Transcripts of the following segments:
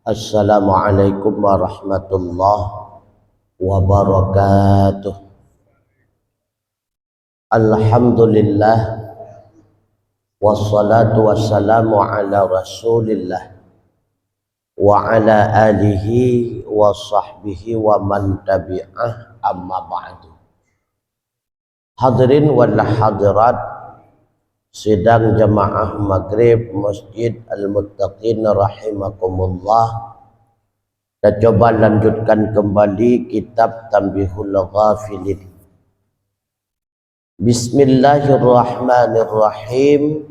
Assalamualaikum warahmatullahi wabarakatuh. Alhamdulillah wassalatu wassalamu ala rasulillah wa ala alihi wa sahbihi wa man tabi'ah, amma ba'du. Hadirin wal hadirat sidang jamaah maghrib Masjid Al-Muttaqin rahimakumullah. Kita coba lanjutkan kembali kitab Tanbihul Ghafilin. Bismillahirrahmanirrahim.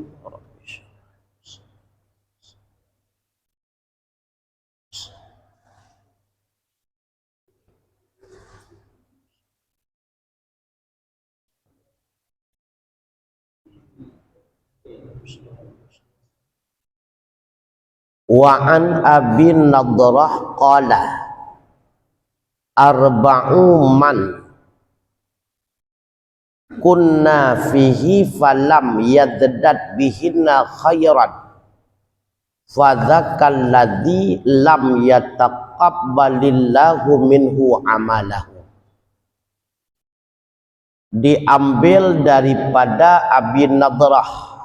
Wa an Abi Nadrah qala arba'u man kunna fihi falam yazdad bihinna khairan fadzakal ladzi lam yataqabbalillahu minhu amalahu. Diambil daripada Abi Nadrah,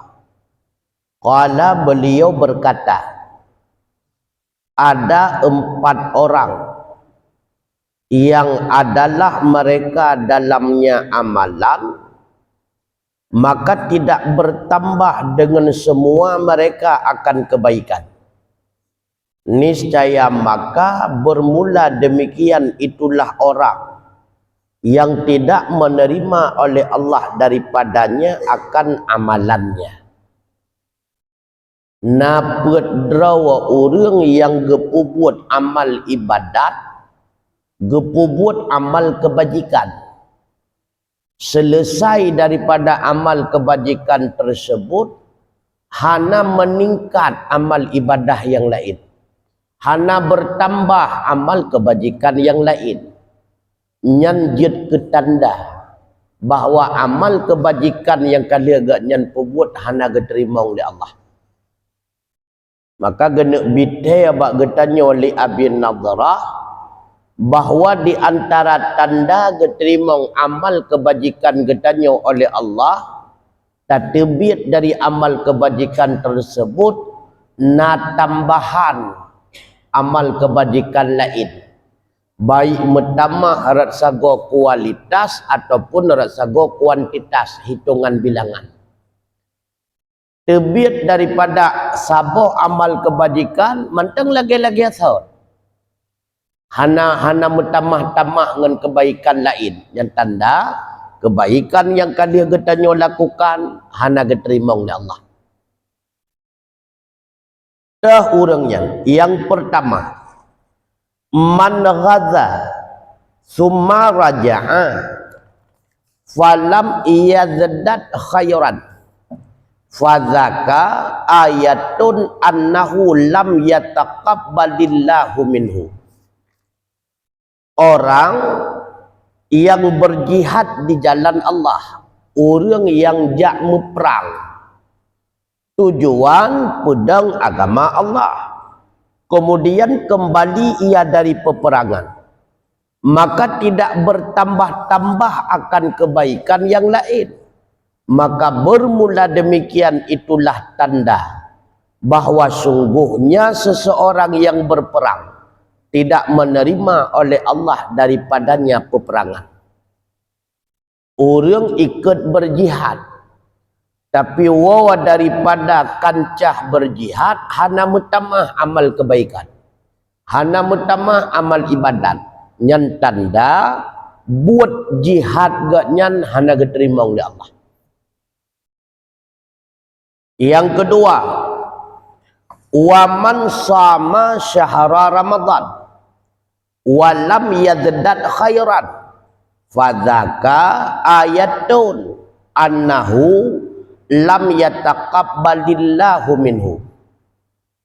qala, beliau berkata, ada 4 orang yang adalah mereka dalamnya amalan, maka tidak bertambah dengan semua mereka akan kebaikan. Niscaya maka bermula demikian itulah orang yang tidak menerima oleh Allah daripadanya akan amalannya. Napet drawa orang yang gepubuat amal ibadat, gepubuat amal kebajikan. Selesai daripada amal kebajikan tersebut, hana meningkat amal ibadah yang lain, hana bertambah amal kebajikan yang lain. Nyanjut ke tanda bahawa amal kebajikan yang kalian agak nyan perbuat hana diterima oleh Allah. Maka kena bitai abak getanya oleh Abi Nadrah bahawa di antara tanda diterima amal kebajikan getanya oleh Allah, terbit dari amal kebajikan tersebut na tambahan amal kebajikan lain, baik metama harat sago kualitas ataupun harat sago kuantitas, hitungan bilangan. Terbit daripada saboh amal kebajikan mantang lagi-lagi asal hana metamah-tamah dengan kebaikan lain, yang tanda kebaikan yang kalian getanya lakukan hana diterima oleh Allah. Dah orangnya yang pertama, man ghaza summa raja'a falam yazdad khairan fadzaka ayatun annahu lam yataqabbalillahu minhu. Orang yang berjihad di jalan Allah, orang yang jak meperang, tujuan pedang agama Allah, kemudian kembali ia dari peperangan, maka tidak bertambah-tambah akan kebaikan yang lain, maka bermula demikian itulah tanda bahawa sungguhnya seseorang yang berperang tidak menerima oleh Allah daripadanya peperangan. Orang ikut berjihad, tapi wawa daripada kancah berjihad hana mutamah amal kebaikan, hana mutamah amal ibadat, nyan tanda buat jihad gak nyan hana diterima oleh Allah. Yang kedua, waman sama syahra Ramadan walam yazdad khairan fadzaka ayatun annahu lam yataqabbalillahu minhu.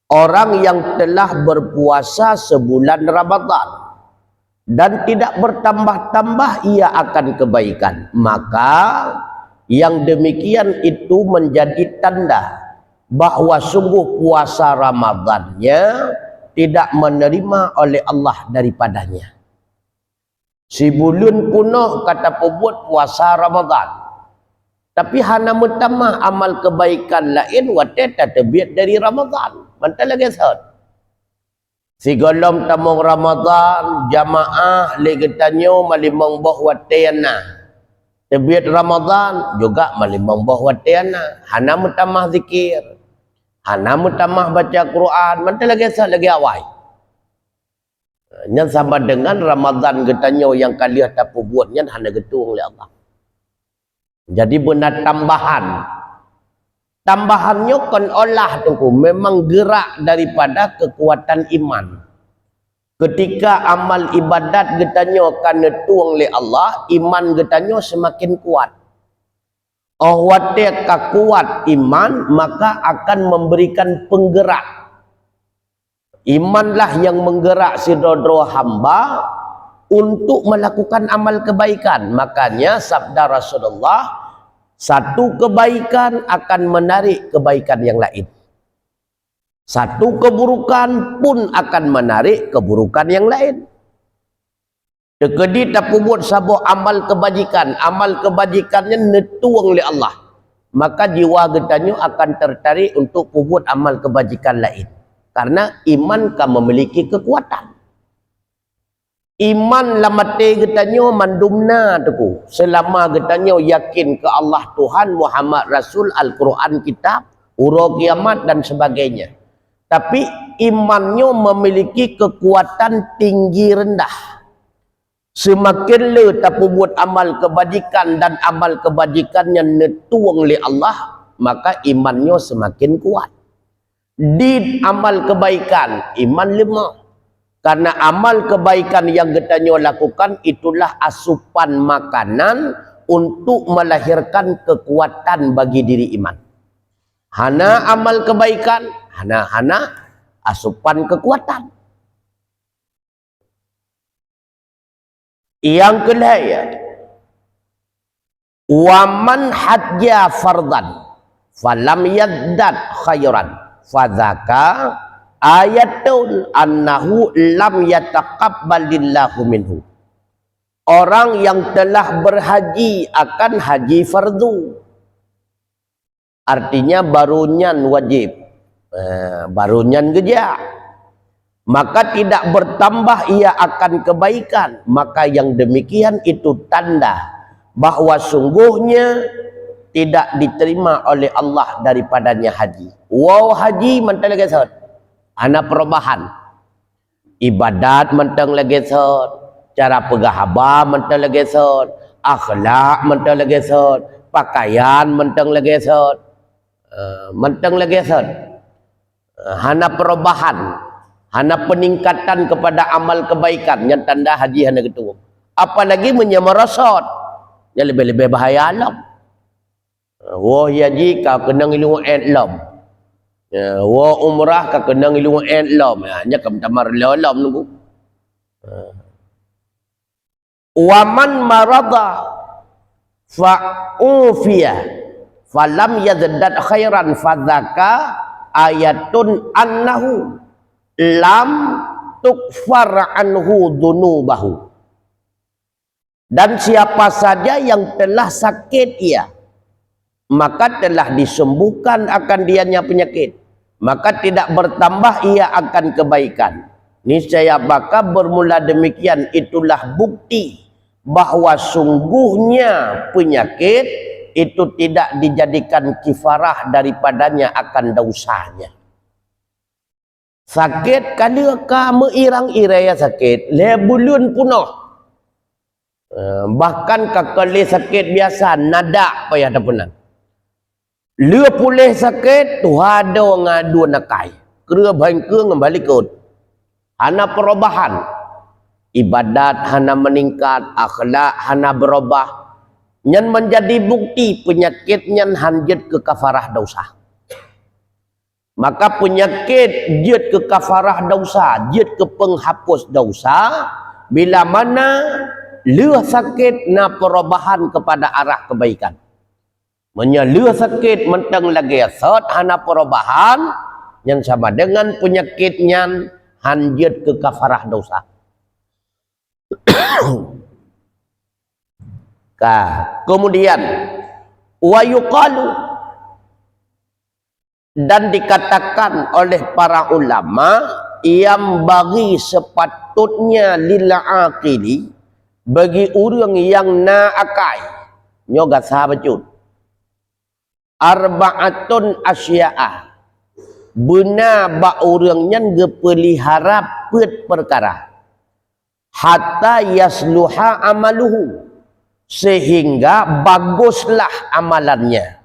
Orang yang telah berpuasa sebulan Ramadan dan tidak bertambah-tambah ia akan kebaikan, maka yang demikian itu menjadi tanda bahwa sungguh puasa Ramadannya tidak menerima oleh Allah daripadanya. Si bulan punah kata pembuat puasa Ramadan. Tapi hana mutamah amal kebaikan lain watet terbiat dari Ramadan. Mantal lagi sahut. Si golom tamung Ramadan jamaah legetanyo malimong boh watena. Terbiat Ramadan juga malimong boh watena. Hana mutamah zikir. Hana mutamah baca Quran. Mantal lagi sahut lagi awal. Yang sama dengan Ramadan getanyo yang kalian tak buatnya hanya getung oleh Allah. Jadi benar tambahan. Tambahannya kan olah tunggu memang gerak daripada kekuatan iman. Ketika amal ibadat getanyo kan netuang oleh Allah, iman getanyo semakin kuat. Oh watek kuat iman maka akan memberikan penggerak. Imanlah yang menggerak si dodro hamba untuk melakukan amal kebaikan. Makanya sabda Rasulullah, satu kebaikan akan menarik kebaikan yang lain. Satu keburukan pun akan menarik keburukan yang lain. Dekedi tak buat sabo amal kebajikan. Amal kebajikannya netuang oleh Allah. Maka jiwa getanyo akan tertarik untuk buat amal kebajikan lain. Karena iman kan memiliki kekuatan. Iman lamate getanyo mandumna tuku. Selama getanyo yakin ke Allah Tuhan, Muhammad Rasul, Al-Quran kitab, uro kiamat dan sebagainya. Tapi imannya memiliki kekuatan tinggi rendah. Semakin le tak buat amal kebajikan dan amal kebajikannya netuang oleh Allah, maka imannya semakin kuat. Di amal kebaikan iman lemah karena amal kebaikan yang getanyo lakukan itulah asupan makanan untuk melahirkan kekuatan bagi diri iman. Hana amal kebaikan, hana asupan kekuatan. Yang kedua, waman hajja fardan falam yaddad khairan fadzaka ayatun annahu lam yataqabbalillahu minhu. Orang yang telah berhaji akan haji fardu. Artinya barunyan wajib. Barunyan geja. Maka tidak bertambah ia akan kebaikan. Maka yang demikian itu tanda bahwa sungguhnya tidak diterima oleh Allah daripadanya haji. Wow haji mentang lagi sahut. Anak perubahan. Ibadat mentang lagi sahut. Cara pegahaba mentang lagi sahut. Akhlak mentang lagi sahut. Pakaian mentang lagi sahut. Mentang lagi sahut. Hana perubahan. Hana peningkatan kepada amal kebaikan. Yang tanda haji hana ketua. Apalagi menyemerosot. Yang lebih-lebih bahaya alam. Wah haji kau kena ngilu lam. Wah umrah kau kena ngilu lam. Hanya kau tamar lam nunggu. Waman marada fa'ufiya falam yazdad khairan fadzaka ayatun annahu lam tukfar anhu dunubahu. Dan siapa saja yang telah sakit ia, maka telah disembuhkan akan dianya penyakit, maka tidak bertambah ia akan kebaikan. Niscaya bakal bermula demikian itulah bukti bahwa sungguhnya penyakit itu tidak dijadikan kifarah daripadanya akan dosanya. Sakit kali ka meirang-iraya sakit lebulun punah. Bahkan kakali sakit biasa nada payah dah punah. Lua pulih sakit tu ada ngadu nakai. Kera bangke ngembali kot. Hana perubahan. Ibadat hana meningkat, akhlak hana berubah. Yang menjadi bukti penyakitnya hanjut ke kafarah dosa. Maka penyakit jut ke kafarah dosa, jut ke penghapus dosa bila mana lua sakit na perubahan kepada arah kebaikan. Menyelua sakit mentang lagi sot hana perubahan yang sama dengan penyakitnya hanjut ke kafarah dosa. Kemudian wa yuqalu, dan dikatakan oleh para ulama, yang bagi sepatutnya lil aqili, bagi orang yang naakai nyoga sahabat arba'atun asya'ah, benar ba orang yang gepelihara pet perkara hatta yasluha amaluhu, sehingga baguslah amalannya,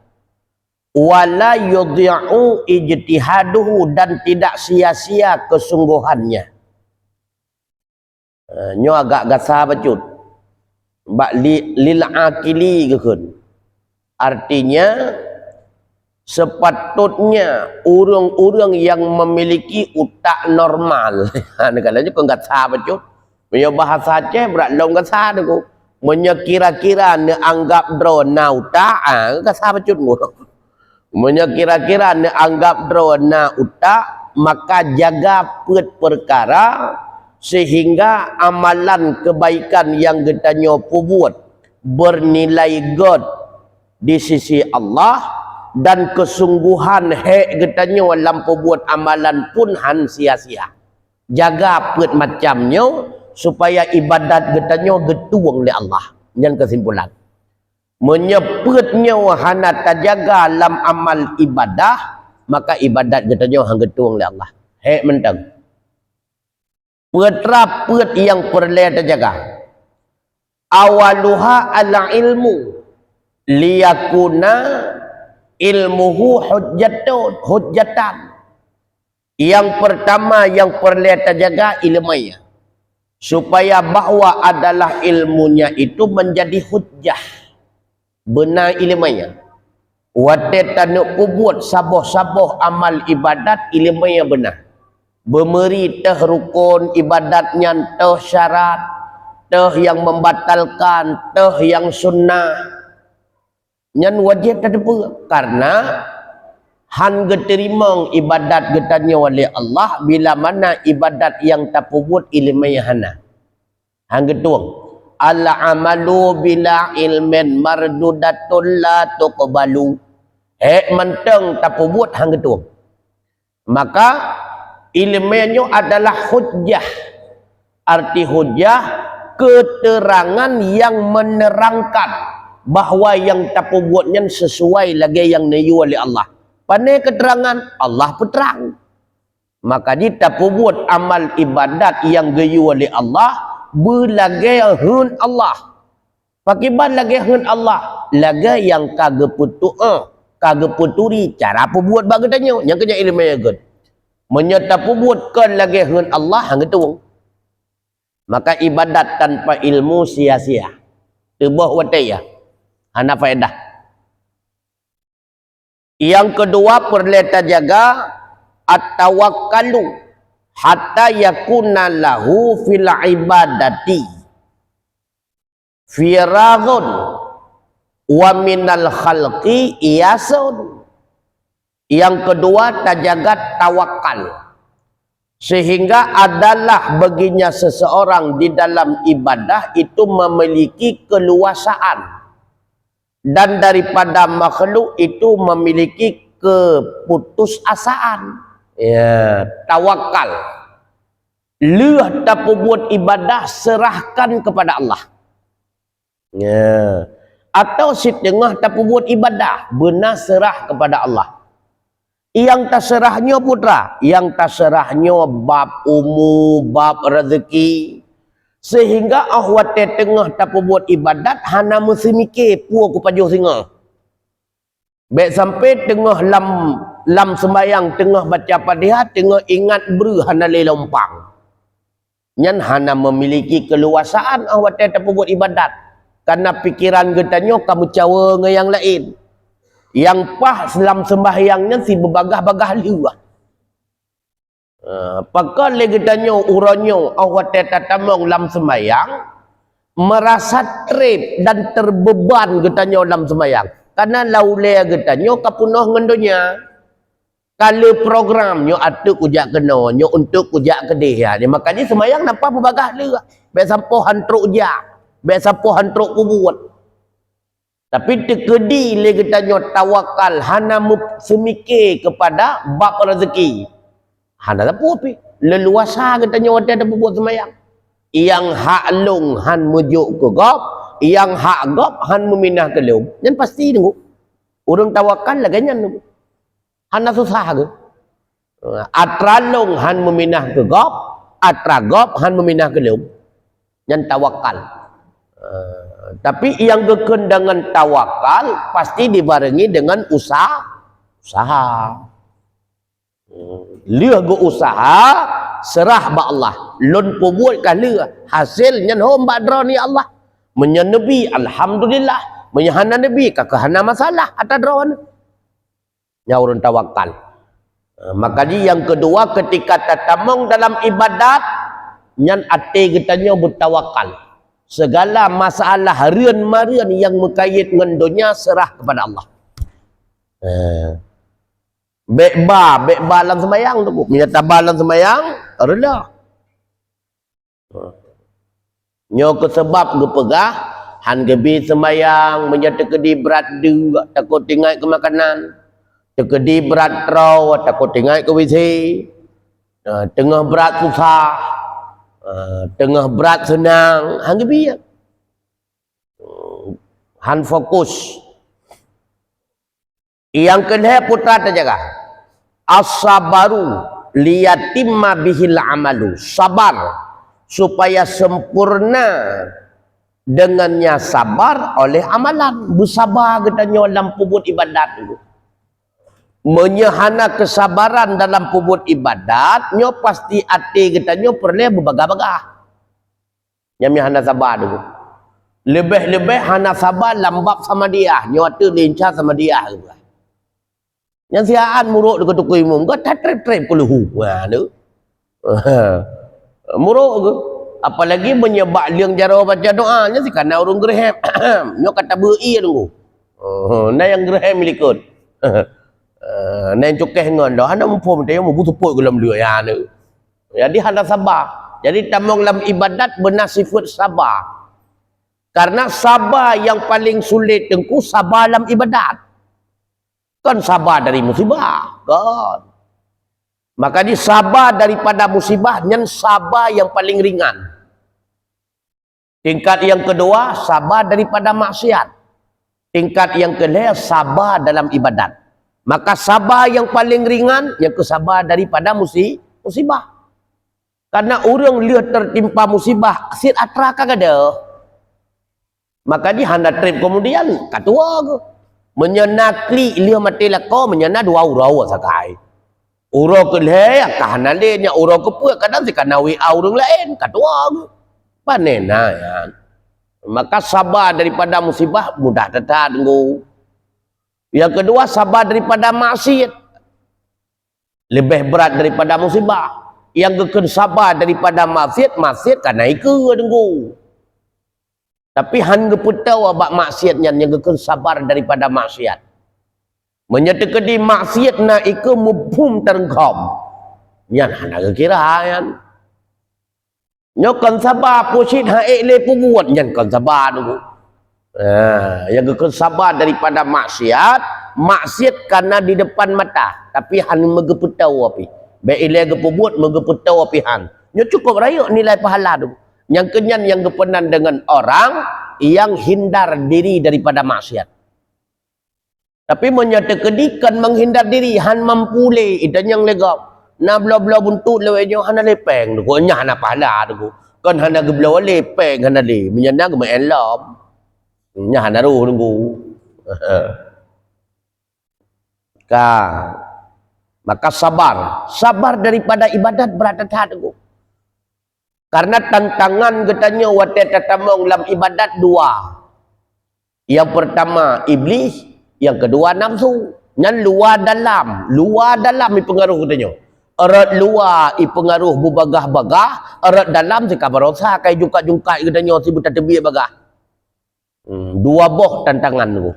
wala yudhi'u ijtihaduhu, dan tidak sia-sia kesungguhannya. Nyo agak gasah bacut bak lil akili gekun, artinya sepatutnya orang-orang yang memiliki utak normal. Negaranya kau gasah bacut punya bahasa Aceh berat long gasah deku, menyekira-kira ne anggap drone na utak gasah bacut mu. Menyekira-kira ne anggap drone na utak, maka jaga pet perkara sehingga amalan kebaikan yang kita buat bernilai God di sisi Allah, dan kesungguhan kita dalam buat amalan pun han sia-sia. Jaga pet macamnya supaya ibadat kita getuang oleh Allah. Yang kesimpulan, menyebutnya wahana terjaga dalam amal ibadah, maka ibadat kita hang getuang oleh Allah. Mentang pet yang perlu terjaga. Awaluha ala ilmu liyakuna ilmuhu hujjatan. Yang pertama yang perlu terjaga ilmunya, supaya bahwa adalah ilmunya itu menjadi hujjah, benar ilmunya. Wate tanuk buat saboh-saboh amal ibadat ilmunya benar, bermeri teh rukun ibadatnya, teh syarat, teh yang membatalkan, teh yang sunnah, nyan wajib terdepa. Karena han geterima ibadat getanya oleh Allah bila mana ibadat yang tak buat ilmiah hana. Han getuang al amalu bila ilmin mardudatul la tuqbalu. Mentang tak buat han getuang. Maka ilmunya adalah hujjah. Arti hujjah, keterangan yang menerangkan bahawa yang tak buatnya sesuai lagi yang nayu oleh Allah. Pandai keterangan Allah peterang. Maka dia tak buat amal ibadat yang gayu oleh Allah berlagi hun Allah. Pakiban lagi hun Allah, lagi yang kageputuri cara buat bagatanya yang kerja ilmu yang good. Menyata buatkan lagi hun Allah hang itu. Maka ibadat tanpa ilmu sia-sia. Tebuh wataya. Hana faedah. Yang kedua perlu terjaga at-tawakkalu hatta yakuna lahu fil ibadati firaghun wa minal khalqi iyasun. Yang kedua terjaga tawakal, sehingga adalah baginya seseorang di dalam ibadah itu memiliki keluasaan, dan daripada makhluk itu memiliki keputusasaan. Ya, tawakal. Leuh tak buat ibadah, serahkan kepada Allah. Ya. Atau setengah tak buat ibadah, benar serah kepada Allah. Yang tak serahnya putra, yang tak serahnya bab umum, bab rezeki. Sehingga ahwate tengah tak buat ibadat, hana mesti mikir puak kepada singa. Baik sampai tengah lam sembayang, tengah baca Fatihah, tengah ingat beri hana le lompang. Nyan hana memiliki keluasaan ahwate tak buat ibadat. Karena pikiran getanya kamu cawa dengan yang lain. Yang pah lam sembahyangnya si berbagah-bagah liwah. Pakal lagi tanya uranyo awat tatamong lam sembayang merasa trip dan terbeban getanya lam sembayang, karena laule getanya kapunah ngendonya, Kalau programnya ada kujak kena, nyo untuk kujak kedih ya. Dia makanya semayang nampak berbagah dia. Baik sampo hantruk jak, baik sampo hantruk kubut. Tapi tekedi le kita nyo tawakal hana semikir kepada bab rezeki. Hana apa pi? Leluasa kita nyo ada buat semayang. Yang hak long han mejuk ke gop, yang hak gop han meminah ke lum. Yang pasti tunggu. Orang tawakal lah ganyan tunggu. Hana susah ke? Atra long han meminah ke gop, atra gop han meminah ke lum. Yang tawakal. Tapi yang geken dengan tawakal pasti dibarengi dengan usaha. Lia go usaha serah ba Allah. Lon pembuat kah lia hasilnya hom badra ni Allah. Menyenebi alhamdulillah, menyahana nabi kakahana masalah atas drawan. Ya orang tawakal. Maka yang kedua ketika tatamong dalam ibadat nyan ate kitanya bertawakal. Segala masalah harian marian yang berkait dengan dunia serah kepada Allah. Bekba dalam semayang tu. Minta dalam semayang rela. Nyo ke sebab ke pegah han gebi semayang menyata kedi berat juga takut tinggal ke makanan. Tekedi berat trau takut tinggal ke WC. Tengah berat susah. Tengah berat senang. Han gebi ya. Han fokus. Yang kedua putra terjaga. As-sabaru liyatimma bihil amalu. Sabar supaya sempurna dengannya sabar oleh amalan. Bersabar katanya dalam pubut ibadat itu. Menyehana kesabaran dalam pubut ibadat nyo pasti hati katanya perlu berbagah-bagah. Yang hana sabar dulu. Lebih-lebih hana sabar lambap sama dia. Nyo tu lincah sama dia juga. Yang siaan muruk dekat tukui umum ke trep-trep ke luhu. Wah tu. Muruk ke. Apalagi menyebab liang jara baca doa nya si kana urung gerhem. Nyo kata beri tunggu. Nah yang gerhem milikut. Nah yang cukeh ngon dah hana mumpum dia mau butuh put dalam dia ya tu. Jadi hana sabar. Jadi tamong dalam ibadat benar sifat sabar. Karena sabar yang paling sulit tengku sabar dalam ibadat. Kan sabar dari musibah, kan. Maka di sabar daripada musibah yang sabar yang paling ringan. Tingkat yang kedua sabar daripada maksiat. Tingkat yang kedua sabar dalam ibadat. Maka sabar yang paling ringan yang kesabar daripada musibah. Karena orang lihat tertimpa musibah, sit atra kagada. Maka di handa trip kemudian katua ke. Menyenakli dia mati lako menyena dua urau sakai. Urau ke le kahana le nya urau ke pu kadang si kana wi orang lain katua ke. Panena ya. Maka sabar daripada musibah mudah tetap tunggu. Yang kedua sabar daripada maksiat. Lebih berat daripada musibah. Yang kekun sabar daripada maksiat karena iku tunggu. Tapi han geputau abak maksiatnya yang kekun sabar daripada maksiat. Menyatakan di maksiat na iku mubhum terengkom. Yan hana kira yan. Nyokan sabar pusit ha le pubuat yan kan sabar dulu. Yang kekun sabar daripada maksiat karena di depan mata. Tapi han megeputau api. Baik ile gepubuat megeputau api han. Nyo cukup rayuk nilai pahala dulu. Yang kenyan yang kepenan dengan orang yang hindar diri daripada maksiat. Tapi menyatakan menghindar diri han mampu le itu yang legap. Na bla-bla buntut lewenya hana lepeng tu. Nya hana pahala tu. Kan hana gebla lepeng hana le. Menyana ke menlam. Nya hana ru tunggu. Maka sabar daripada ibadat berat tunggu. Karena tantangan katanya waktu tatamong dalam ibadat dua. Yang pertama iblis, yang kedua nafsu. Yang luar dalam pengaruh katanya. Erat luar pengaruh bubagah-bagah, erat dalam si kabarosa kai jungkat-jungkat katanya si buta tebi bagah. Dua boh tantangan tu.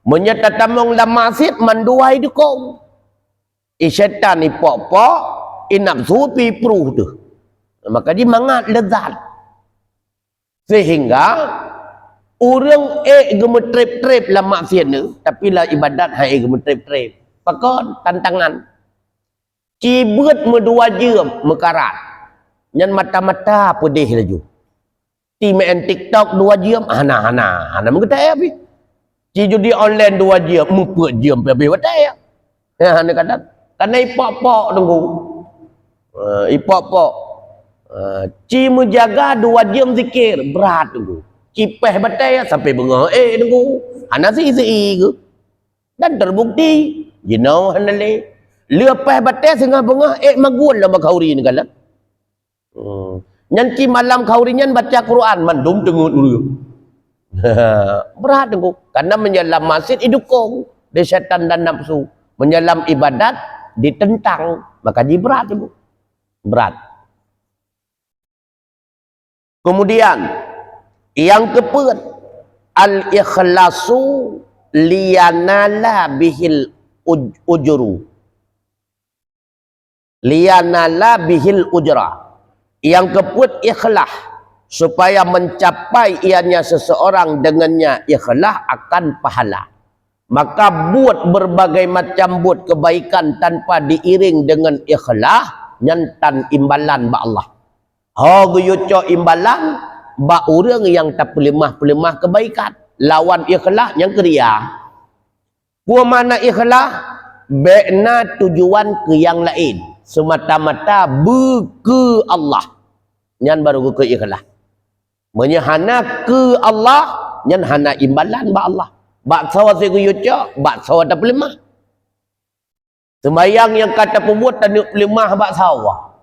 Menyatatamong dalam maksiat manduai dukung. Syaitan ni pok-pok, nafsu pi pruh tu. Maka dia mangat lezat. Sehingga orang gemetrip-trip lah maksiat ni, tapi lah ibadat hai gemetrip-trip. Pakon tantangan. Cibut medua jam mekarat. Nyan mata-mata pedih laju. Ti main TikTok 2 jam, hana mengetai api. Ci judi online 2 jam, 4 jam api watai. Ya hana kata, karena ipok-pok tunggu. Ipok-pok. Ci menjaga 2 jam zikir, berat tunggu. Cipeh batai sampai bengah tunggu. Hana si ke. Dan terbukti, you know hana le. Lepas batai sengah bengah magun lah makauri ni kala. Nyanci malam kaurinya baca Quran mandum tengut dulu. Berat tengok. Karena menyelam masjid didukung di syaitan dan nafsu. Menyelam ibadat ditentang. Maka dia berat tengok. Berat. Kemudian yang keempat, al-ikhlasu liyanala bihil ujru. Liyanala bihil ujra. Yang keempat ikhlas, supaya mencapai ianya seseorang dengannya ikhlas akan pahala. Maka buat berbagai macam buat kebaikan tanpa diiring dengan ikhlas, nyantan imbalan ba Allah. Guyuco imbalan ba orang yang tak pelimah-pelimah kebaikan. Lawan ikhlas yang keria. Gua mana ikhlas? Bena tujuan ke yang lain. Semata-mata ke Allah. Nyan baru ke ikhlas. Menyahana ke Allah, nyan hana imbalan ba Allah. Bak sawa saya kuyuca, bak sawa tak pelimah. Sembayang yang kata pembuat tak nak pelimah bak sawa.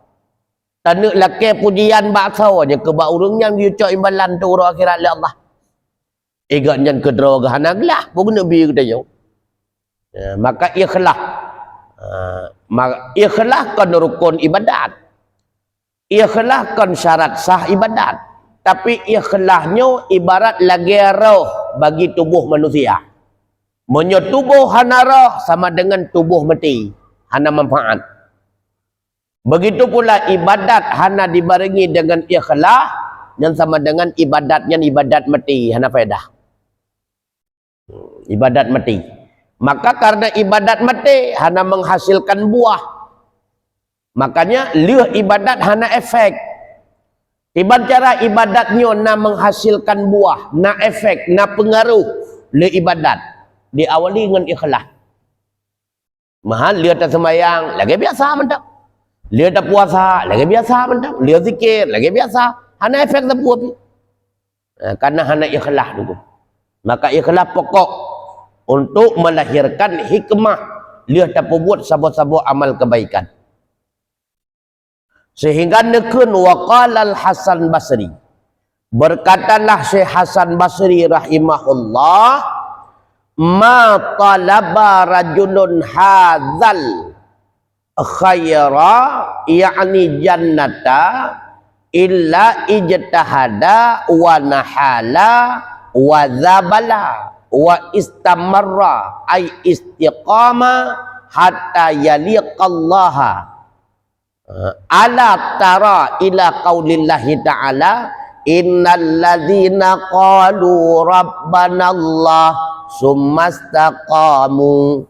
Tak nak laki pujian bak sawa. Yang ke bak urung yang kuyuca imbalan tu urang akhirat le Allah. Egat nyan kedra ke hana gelah. Pun kena biar kita jauh. Maka ikhlas. Ikhlas kan rukun ibadat. Ikhlas kan syarat sah ibadat. Tapi ikhlasnya ibarat lagi roh bagi tubuh manusia. Tubuh hana roh sama dengan tubuh mati. Hana manfaat. Begitu pula ibadat hana dibarengi dengan ikhlas yang sama dengan ibadatnya ibadat mati. Hana faedah. Ibadat mati. Maka karena ibadat mati hana menghasilkan buah. Makanya lihat ibadat hana efek. Tiba cara ibadatnya na menghasilkan buah, na efek, na pengaruh le ibadat. Diawali dengan ikhlas. Mahal lihat tak sembahyang, lagi biasa mantap. Lihat tak puasa, lagi biasa mantap. Lihat zikir, lagi biasa. Hana efek tak buah. Karena hana ikhlas dulu. Maka ikhlas pokok untuk melahirkan hikmah lihat tak buat sabo-sabo amal kebaikan. Sehingga nekun waqala al-Hasan Basri. Berkatalah Syekh Hasan Basri rahimahullah, ma talaba rajulun hadzal khaira yakni jannata illa ijtahada wa nahala wa zabala wa istamarra ay istiqama hatta yaliqallaha ala tara ila qaulillahi ta'ala innal ladzina qalu rabbana Allah summa istaqamu.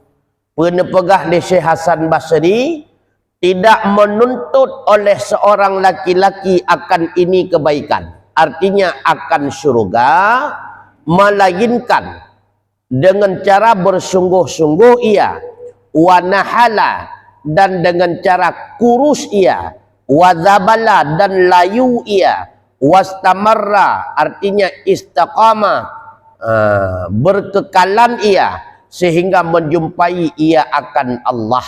Penepegah di Syekh Hasan Basri tidak menuntut oleh seorang laki-laki akan ini kebaikan, artinya akan syurga, melainkan dengan cara bersungguh-sungguh ia, wanahala, dan dengan cara kurus ia, wazabala, dan layu ia, wastamarra, artinya istiqamah, berkekalan ia, sehingga menjumpai ia akan Allah.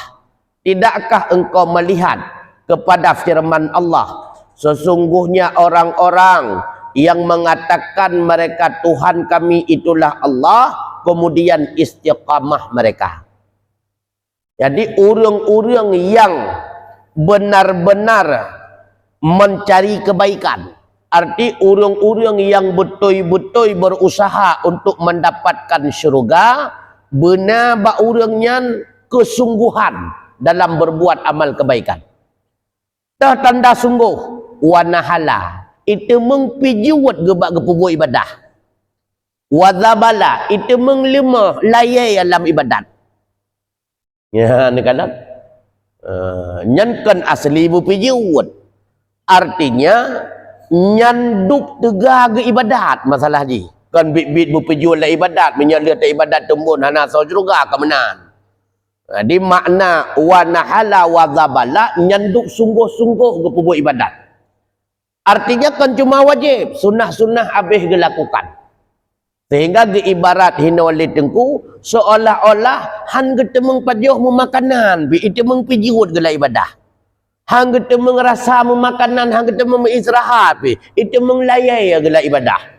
Tidakkah engkau melihat kepada firman Allah, sesungguhnya orang-orang yang mengatakan mereka Tuhan kami itulah Allah, kemudian istiqamah mereka. Jadi orang-orang yang benar-benar mencari kebaikan, arti orang-orang yang betul-betul berusaha untuk mendapatkan syurga, benar ba orangnya kesungguhan dalam berbuat amal kebaikan. Tah tanda sungguh wa nahala itu mengpijuat gebak gepubuh ibadah. Wa zabala itu menglima layai dalam ibadat. Ya ni kan. Nyankan asli bupijuat. Artinya nyanduk tega ke ibadat masalah ji. Kan bit-bit bupijuat la ibadat, menyalir ta ibadat tumbun hana so juga ke menan. Di makna wa nahala wa zabala nyanduk sungguh-sungguh ke pubuh ibadat. Artinya kan cuma wajib, sunnah-sunnah habis dilakukan. Sehingga ibarat hina oleh tengku seolah-olah han getemeng pajoh memakanan, bi itu mengpijiut gela ibadah. Han getemeng rasa memakanan, han getemeng istirahat, bi itu menglayai gela ibadah.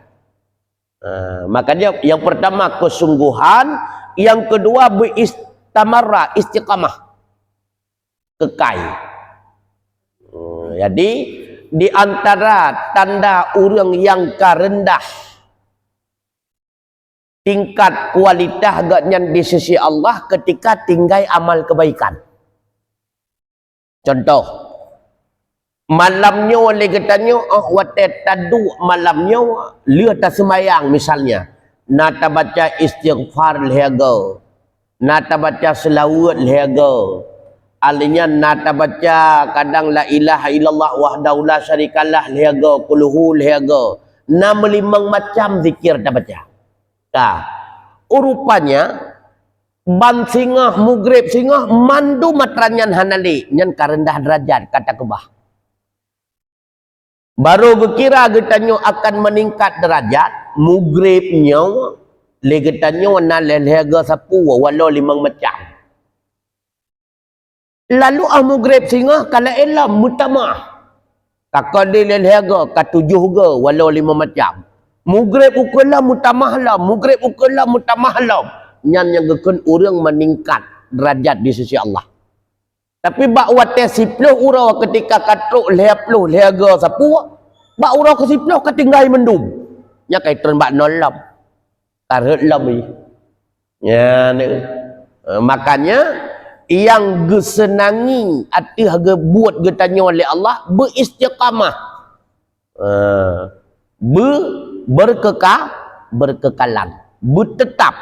Makanya yang pertama kesungguhan, yang kedua tamarra istiqamah kekal. Jadi di antara tanda orang yang karendah tingkat kualitas agaknya di sisi Allah ketika tinggal amal kebaikan. Contoh, malamnya oleh katanya wate tadu malamnya lihat tak semayang misalnya, nata baca istighfar lehaga, nata baca selawat lehaga, alinya nata baca kadang la ilaha illallah wahdahu la syarikalah lehaga, qulhu lehaga, 65 macam zikir tak baca. Nah, rupanya ban singah mugrib singah mandu matranyan hanali nyan karendah derajat kata kebah. Baru berkira getanyo akan meningkat derajat mugribnya legetanyo na lelega sapu walau 5 macam. Lalu mugrib singah kala elam mutamah. Kakak dia lelega ka 7 ge walau 5 macam. Mugrib ukulah mutamahlah, mugrib ukulah mutamahlah. Nyan yang gekun orang meningkat derajat di sisi Allah. Tapi bak wate 10 urau ketika katruk 20 lehaga sapu, bak urau ke 10 ketinggai mendum. Nya kaitan bak nolam. Karut lam ni. Ya ni. Makanya yang gesenangi ati harga buat getanya oleh Allah beristiqamah. Berkekalan, bertetap.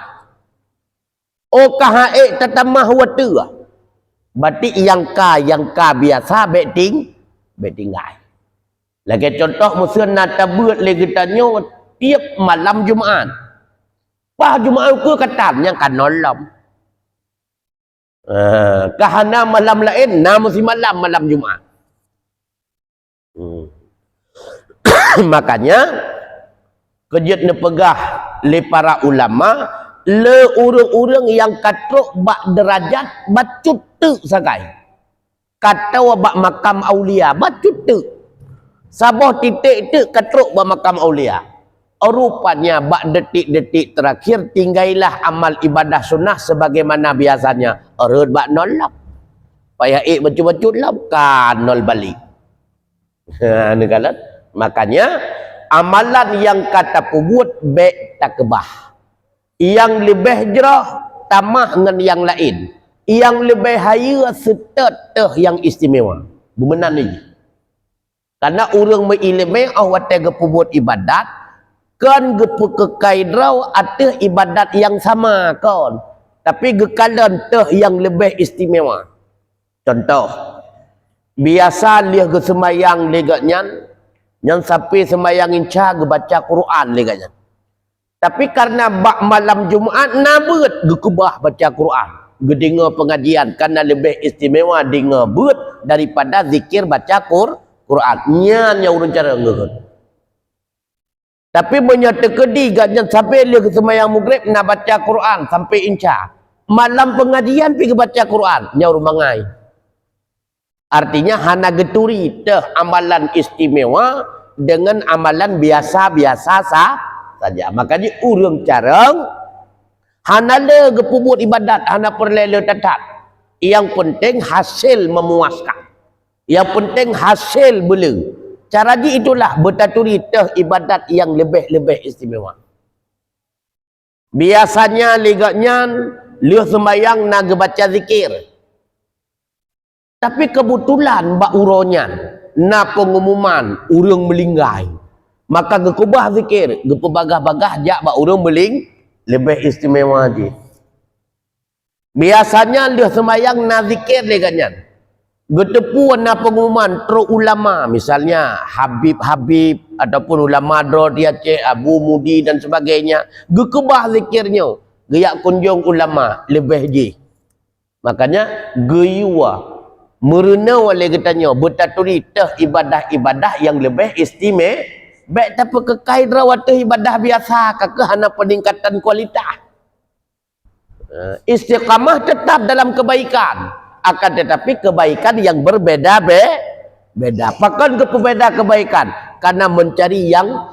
Oh kahaik tetamah watu. Berarti yang ka biasa betinggai. Lagi contoh musuh nata buat lagi tanya tiap malam Jumaat. Pah Jumaat ke katan yang kan nolam. Kahana malam lain nama si malam Jumaat. Makanya kejut nepegah le para ulama le urang-urang yang katruk bak derajat bacut tu sagai. Kata bak makam aulia bacut tu. Sabah titik tu katruk bak makam aulia. Rupanya bak detik-detik terakhir tinggailah amal ibadah sunnah sebagaimana biasanya. Arut bak nolak. Payah bacut-bacut lah kan nol balik. Ni kalat. Makanya amalan yang kata pubut baik takbah. Yang lebih jerah tamah dengan yang lain. Yang lebih haya seteteh yang istimewa. Bemenan ni. Karena orang mengilmi awat pubut ibadat kan gepekekaidrau atau ibadat yang sama kan. Tapi gekalan teh yang lebih istimewa. Contoh, biasa lihat ke semayang legatnya yang sampai sembahyang inca baca Quran leganya. Tapi karena bak malam Jumaat nabut gekubah baca Quran. Gedengar pengajian karena lebih istimewa dengar but daripada zikir baca Quran. Nyan yang urun cara ngeukeun. Tapi menyata kedi ganyan sampai dia ke sembahyang maghrib nak baca Quran sampai inca. Malam pengajian pergi baca Quran nya urun mangai. Artinya hana geturi teh amalan istimewa dengan amalan biasa-biasa saja. Makanya urang carang hana le gepubut ibadat, hana perlele tetap. Yang penting hasil memuaskan. Yang penting hasil bela. Cara di itulah bertaturi teh ibadat yang lebih-lebih istimewa. Biasanya liganya lihat sembahyang nak baca zikir. Tapi kebetulan bak uronyan na pengumuman urang melinggai. Maka gekubah zikir, gepebagah-bagah jak bak urang meling lebih istimewa je. Biasanya dia sembahyang na zikir dia ganyan. Getepu na pengumuman tro ulama, misalnya Habib-habib ataupun ulama dro dia Aceh, Abu Mudi dan sebagainya, gekubah zikirnya, geyak kunjung ulama lebih je. Makanya geyua merena oleh katanya bertaturi teh ibadah-ibadah yang lebih istimewa. Baik tapi kekai rawat ibadah biasa ke hana peningkatan kualitas. Istiqamah tetap dalam kebaikan, akan tetapi kebaikan yang berbeda-beda. Bahkan berbeda kebaikan karena mencari yang